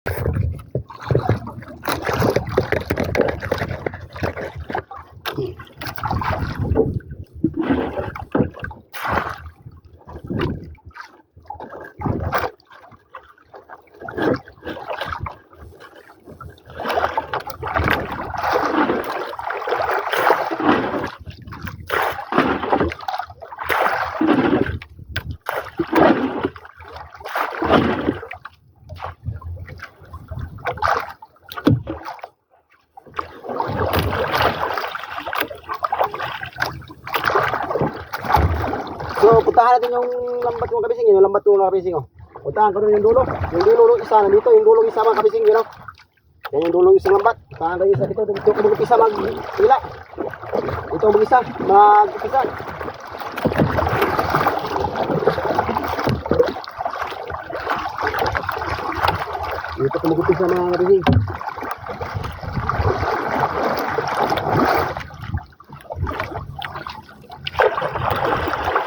So, puntahan natin yung lambat ng kabising, yung lambat ng kabising, oh. Puntahan ko rin yung dulo. Yung dulo isa nandito, yung dulo isa mga kabising, you know. Yan yung dulo isang lambat. Puntahan ko yung isa dito. Dito ko mag-upisa mag-pila. Dito mag-isa, mag-upisa. Dito ko mag-upisa mga kabising.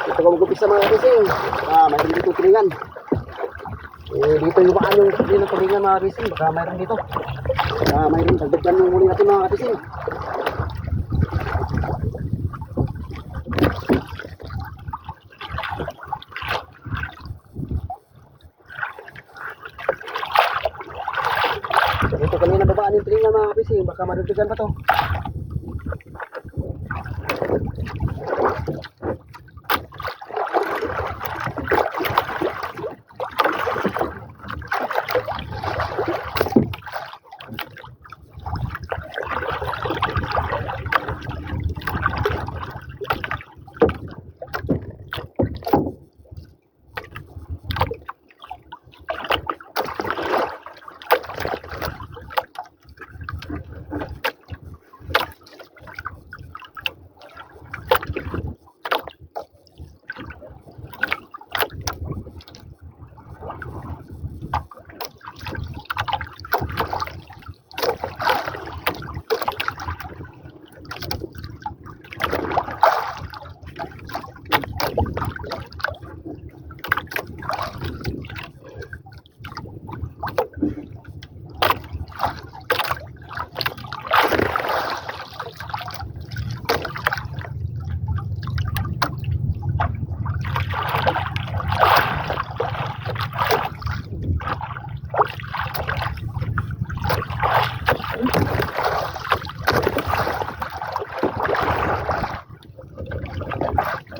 Ito ko mag-upisa mga kabising. Mayroon dito tulingan. Dito yung baan yung tulingan mga kabising. Baka mayroon dito. Mayroon dagdagan yung muli natin mga kabising. Ito kanina babaan yung tulingan mga kabising. Baka madagdagan pa to.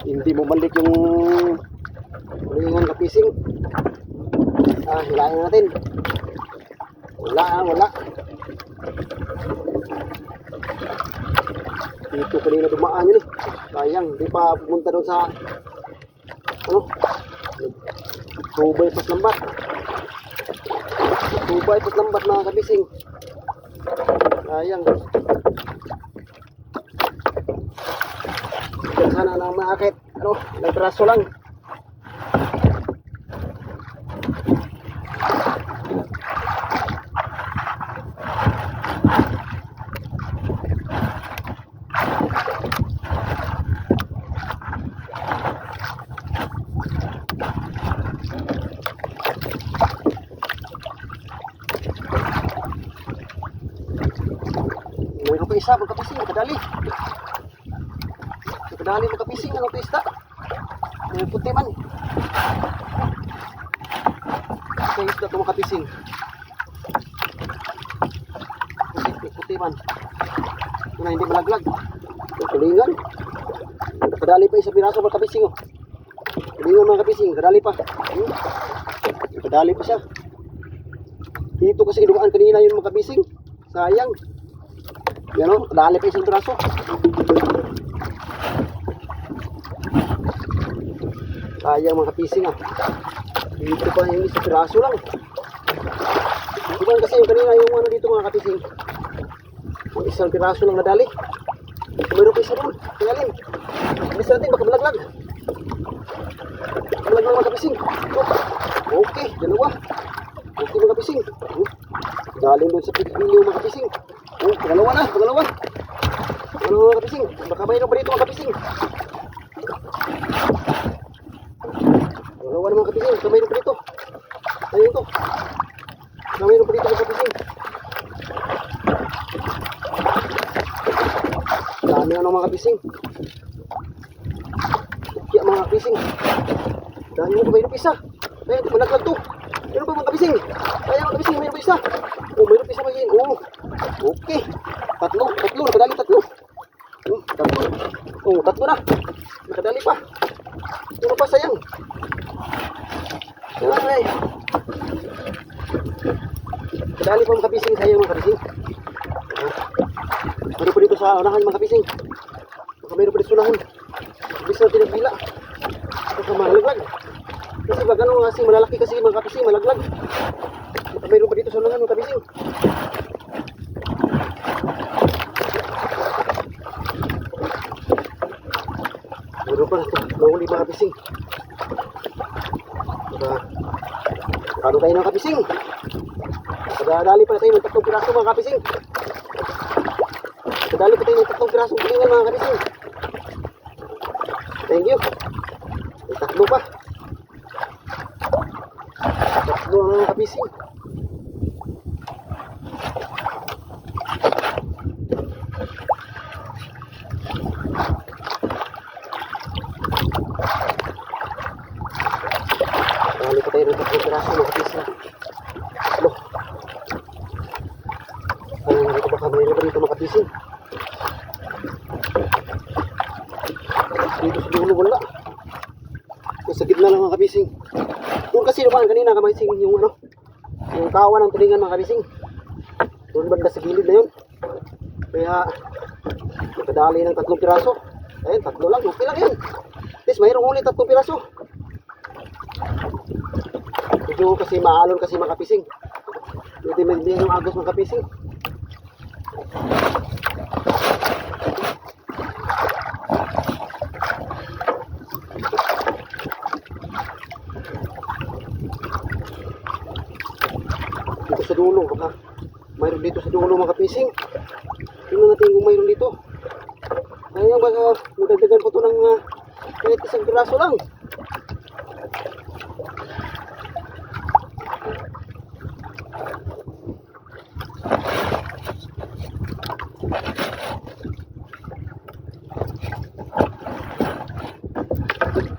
Hindi bumalik yung tulingan kapising. Hilahin natin. Wala. Dito kanina dumaan yun eh. Sayang, di pa pumunta doon sa Tubay pas lambat. Tubay pas lambat mga kabising. Sayang. Sana na maakit. Nagtraso lang. Mayroon pa isa, magkapising, kadali. Kadali magkapising, ano pista? May puti man. Kaya isda ito makapising. Puti man. Ito na hindi malaglag. Tulingan. Kadali pa isa piraso magkapising, oh. Tulingan mga kapising, kadali pa. Kadali pa siya. Dito kasi inumaan kanina yung makapising. Sayang. Yan o, kadali pa isang piraso. Sayang mga kapising ah. Dito pa yung isang piraso lang. Dito ba kasi yung kanina yung ano dito mga kapising. Yung isang piraso lang nadali. Mayroon pa isa doon, tingalin. Bisa natin baka malaglag. Malaglag mga kapising. Okay, dalawa. Okay mga kapising. Galing doon sa pigilyo mga kapising. Pangalawa na, pangalawa. Pangalawa mga kapising. Baka mayroon pa dito mga kapising. Pangalawa na mga kapising. Baka mayroon pa dito. Ayun to. Baka mayroon pa dito mga kapising. Dami na ng mga kapising. Kaya mga kapising. Dami mo ba mayroon isa? Ay, malaglag to. Mayroon pa mga kapising. Kaya mga kapising, mayroon pa isa. Oh, mayroon pa isa magiging. Oh, okay. Tatlo, nakadali tatlo. Tatlo. Oh, tatlo na. Nakadali pa. Ano pa sayang? Ay. Nakadali pa mga kapising, sayang mga kapising. Mayroon pa dito sa unahan mga kapising. Mayroon pa dito sa unahan. Ibig na tinagila. Baka malaglag. Kasi pag ano kasi malalaki kasi mga kapising, malaglag. Baka mayroon pa dito sa unahan mga kapising. Mayroon pa na ito. Nahuli mga kapising. Ano tayo ng kapising? Pagdadali pa tayo ng 3 piraso mga kapising. Pagdadali pa tayo ng 3 pirasong kulingan mga kapising. Thank you. May 3 pa. 3 ang mga kapising. Dali pa tayo ng 3 piraso mga kapising. Loh. Ayun, dito baka mayroon pa dito mga kapising. Dito sa dulo wala. Sa gitna lang mga kapising. Doon kasi naman kanina kamising yung ano, yung kawan ng tulingan mga kapising. Doon banda sa gilid na yun. Kaya nakadali ng 3 piraso. Ayun, 3 lang, okay lang yan. At least mayroong ulit 3 piraso. Medyo kasi maalon kasi mga kapising. Hindi yung agos mga kapising. Dito sa dulo, baka mayroon dito sa dulo mga kapising. Tingnan natin kung mayroon dito. Ayun, baka magdagdagan po ito ng kahit 1 piraso lang.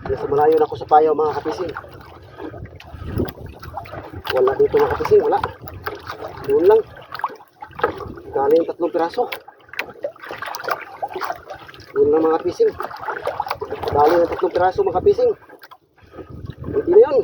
Nasa malayo na ako sa payaw mga kapising. Wala dito mga kapising, wala. Doon lang. Galing 3 piraso. Doon lang mga kapising. Galing ng 3 piraso mga kapising. Hindi na yun.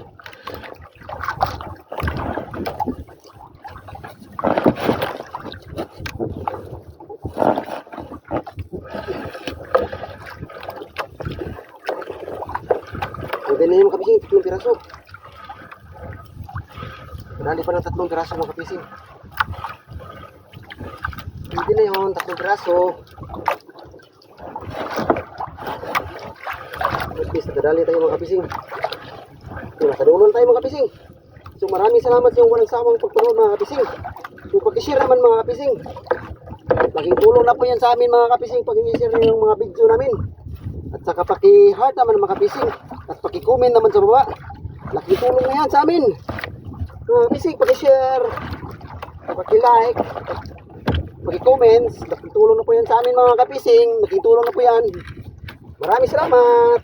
Pwede na yun mga kapising, 3 piraso. Dali pa ng 3 piraso mga kapising. Pwede na yun, 3 piraso. At nadali tayo mga kapising. Nakadulon tayo mga kapising. So maraming salamat sa iyong walang sawang pagpanood mga kapising. So pag-share naman mga kapising. Laking tulong na po yan sa amin mga kapising pag i-share nyo yung mga video namin. At saka paki-heart naman mga kapising. At paki-comment naman sa baba. Laking tulong na yan sa amin. Mga kapising, paki-share, paki-like, paki-comments. Laking tulong na po yan sa amin mga kapising. Laking tulong na po yan. Maraming salamat.